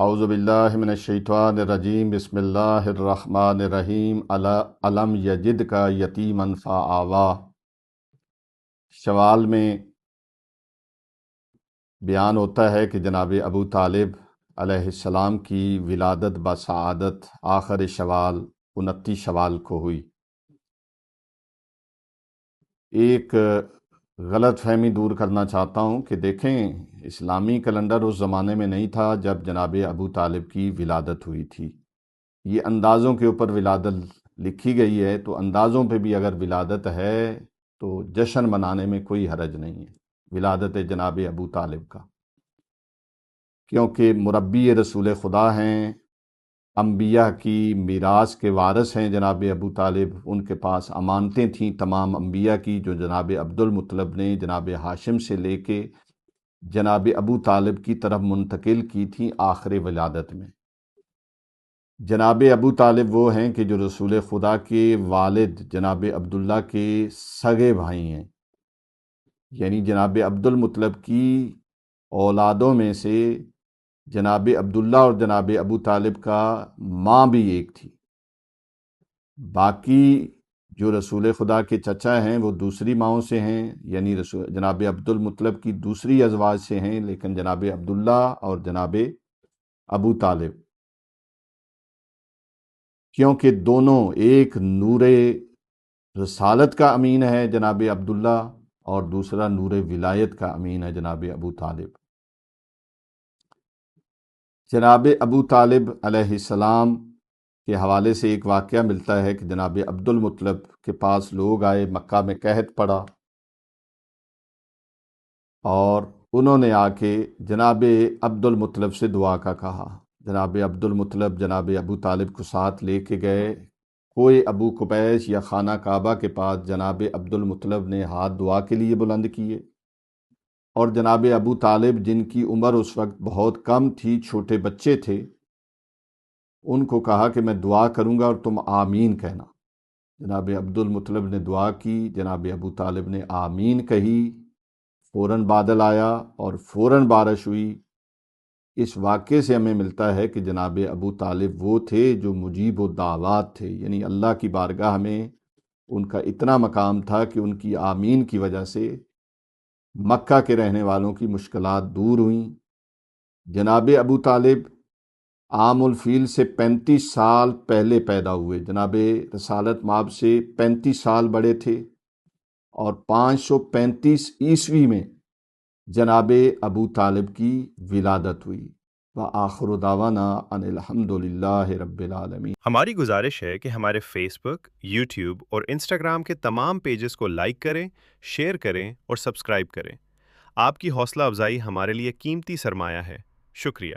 اعوذ باللہ من الشیطان الرجیم بسم اللہ الرحمن الرحیم علم یجد کا یتیما فآوا۔ شوال میں بیان ہوتا ہے کہ جناب ابو طالب علیہ السلام کی ولادت بسعادت آخر شوال 29 شوال کو ہوئی۔ ایک غلط فہمی دور کرنا چاہتا ہوں کہ دیکھیں، اسلامی کیلنڈر اس زمانے میں نہیں تھا جب جناب ابو طالب کی ولادت ہوئی تھی۔ یہ اندازوں کے اوپر ولادت لکھی گئی ہے، تو اندازوں پہ بھی اگر ولادت ہے تو جشن منانے میں کوئی حرج نہیں ہے ولادت جناب ابو طالب کا، کیونکہ مربی رسول خدا ہیں، انبیاء کی میراث کے وارث ہیں جناب ابو طالب۔ ان کے پاس امانتیں تھیں تمام انبیاء کی، جو جناب عبد المطلب نے جناب ہاشم سے لے کے جناب ابو طالب کی طرف منتقل کی تھیں آخر ولادت میں۔ جناب ابو طالب وہ ہیں کہ جو رسول خدا کے والد جناب عبداللہ کے سگے بھائی ہیں، یعنی جناب عبد المطلب کی اولادوں میں سے جناب عبداللہ اور جناب ابو طالب کا ماں بھی ایک تھی۔ باقی جو رسول خدا کے چچا ہیں وہ دوسری ماؤں سے ہیں، یعنی جناب عبد المطلب کی دوسری ازواج سے ہیں، لیکن جناب عبداللہ اور جناب ابو طالب کیونکہ دونوں ایک نور رسالت کا امین ہے جناب عبداللہ، اور دوسرا نور ولایت کا امین ہے جناب ابو طالب۔ جناب ابو طالب علیہ السلام کے حوالے سے ایک واقعہ ملتا ہے کہ جناب عبد المطلب کے پاس لوگ آئے، مکہ میں قحط پڑا، اور انہوں نے آ کے جناب عبد المطلب سے دعا کا کہا۔ جناب عبد المطلب جناب ابو طالب کو ساتھ لے کے گئے، کوئی ابو قبیس یا خانہ کعبہ کے پاس جناب عبد المطلب نے ہاتھ دعا کے لیے بلند کیے، اور جناب ابو طالب جن کی عمر اس وقت بہت کم تھی، چھوٹے بچے تھے، ان کو کہا کہ میں دعا کروں گا اور تم آمین کہنا۔ جناب عبد المطلب نے دعا کی، جناب ابو طالب نے آمین کہی، فوراً بادل آیا اور فوراً بارش ہوئی۔ اس واقعے سے ہمیں ملتا ہے کہ جناب ابو طالب وہ تھے جو مجیب الدعوات تھے، یعنی اللہ کی بارگاہ میں ان کا اتنا مقام تھا کہ ان کی آمین کی وجہ سے مکہ کے رہنے والوں کی مشکلات دور ہوئیں۔ جناب ابو طالب عام الفیل سے 35 سال پہلے پیدا ہوئے، جناب رسالت مآب سے 35 سال بڑے تھے، اور 535 عیسوی میں جناب ابو طالب کی ولادت ہوئی۔ وآخر دعوانا ان الحمد للہ رب العالمین۔ ہماری گزارش ہے کہ ہمارے فیس بک، یوٹیوب اور انسٹاگرام کے تمام پیجز کو لائک کریں، شیئر کریں اور سبسکرائب کریں۔ آپ کی حوصلہ افزائی ہمارے لیے قیمتی سرمایہ ہے۔ شکریہ۔